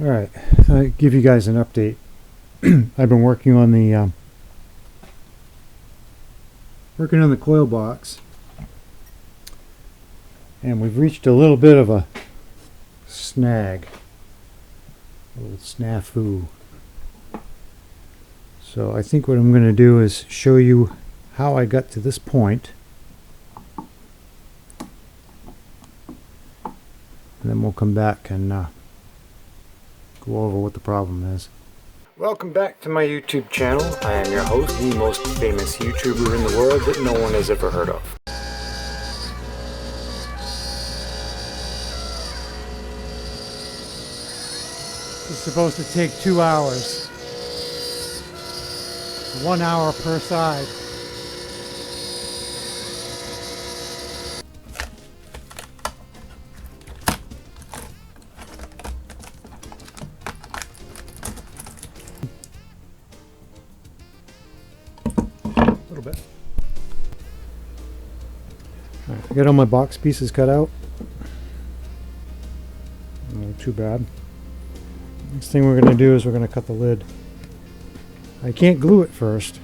Alright, I'll give you guys an update. I've been working on the coil box, and we've reached a little bit of a snag, a little snafu. So I think what I'm going to do is show you how I got to this point, and then we'll come back and go over what the problem is. Welcome back to my YouTube channel. I am your host, the most famous YouTuber in the world that no one has ever heard of. It's supposed to take 2 hours. 1 hour per side. A little bit. Alright, I got all my box pieces cut out. Not too bad. Next thing we're going to do is we're going to cut the lid. I can't glue it first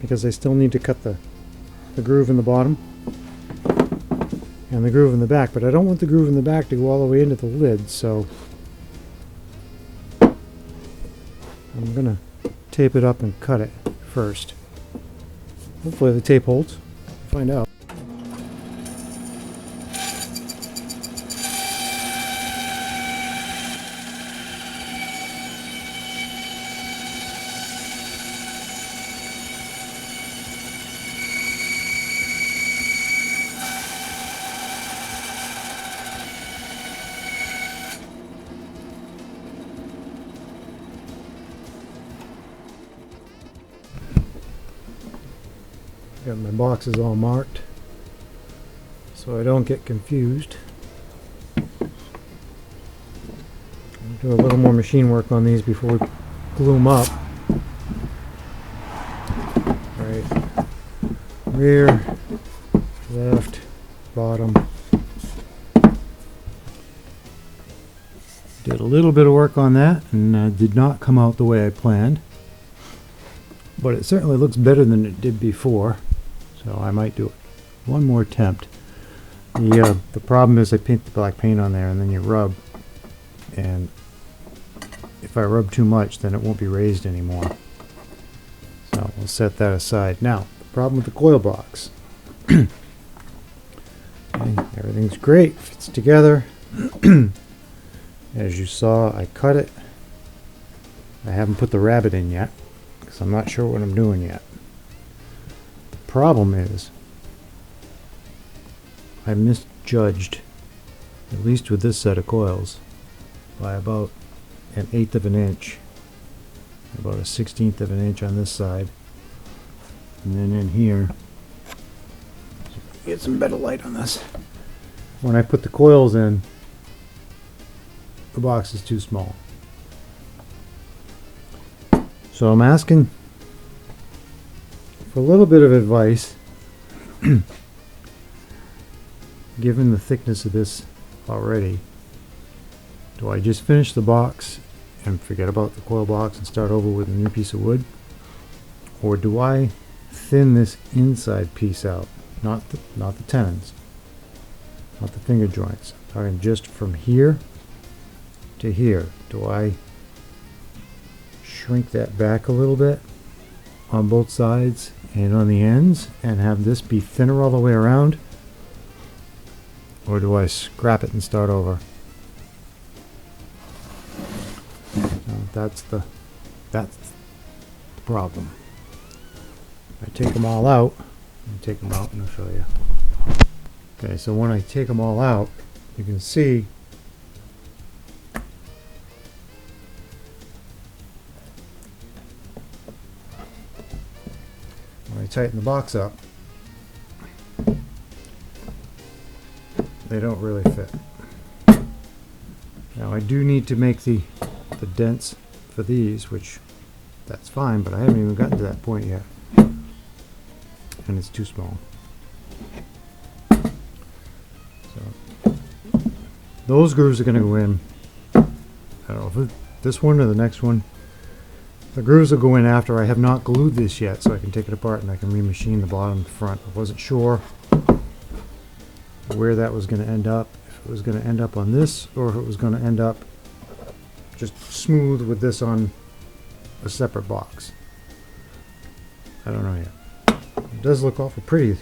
because I still need to cut the groove in the bottom and the groove in the back, but I don't want the groove in the back to go all the way into the lid, so I'm going to tape it up and cut it first. Hopefully the tape holds. We'll find out. Got my boxes all marked so I don't get confused. I'll do a little more machine work on these before we glue them up. Right, rear, left, bottom. Did a little bit of work on that and did not come out the way I planned, but it certainly looks better than it did before. So I might do it one more attempt. The problem is I paint the black paint on there and then you rub, and if I rub too much then it won't be raised anymore. So we'll set that aside. Now, the problem with the coil box. Okay, everything's great, fits together. As you saw, I cut it. I haven't put the rabbet in yet because I'm not sure what I'm doing yet. Problem is I misjudged, at least with this set of coils, by about 1/8 of an inch, about 1/16 of an inch on this side, and then in here, get some better light on this. When I put the coils in, the box is too small. So I'm asking for a little bit of advice. Given the thickness of this already, do I just finish the box and forget about the coil box and start over with a new piece of wood, or do I thin this inside piece out, not the tenons, not the finger joints, I'm talking just from here to here? Do I shrink that back a little bit on both sides and on the ends and have this be thinner all the way around, or do I scrap it and start over? That's the problem. I take them all out. And I'll show you. Okay, so when I take them all out, you can see when I tighten the box up, they don't really fit. Now I do need to make the dents for these, which that's fine, but I haven't even gotten to that point yet, and it's too small. So those grooves are going to go in So if this one or the next one, the grooves will go in after. I have not glued this yet, so I can take it apart and I can remachine the bottom and front. I wasn't sure where that was going to end up. If it was going to end up on this, or if it was going to end up just smooth with this on a separate box. I don't know yet. It does look awful pretty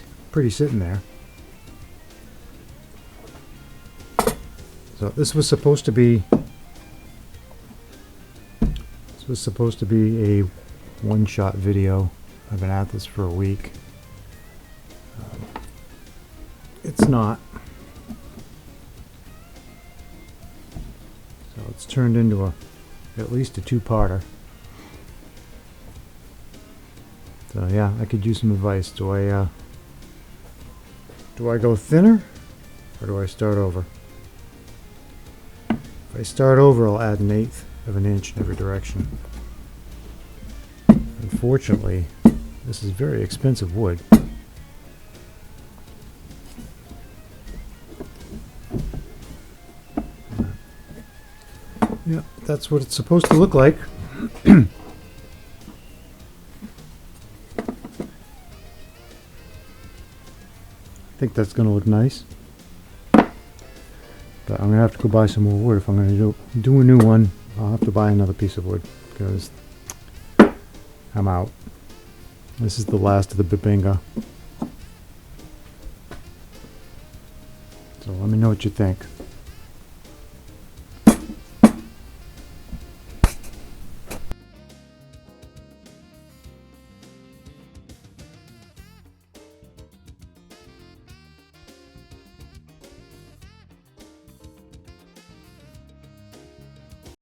sitting there. So this was supposed to be a one-shot video. I've been at this for a week. It's not. So it's turned into at least a two-parter. So yeah, I could use some advice. Do I go thinner, or do I start over? If I start over, I'll add 1/8 of an inch in every direction. Unfortunately, this is very expensive wood. Yeah, that's what it's supposed to look like. I think that's going to look nice. But I'm going to have to go buy some more wood if I'm going to do a new one. I'll have to buy another piece of wood because I'm out. This is the last of the Bubinga. So let me know what you think.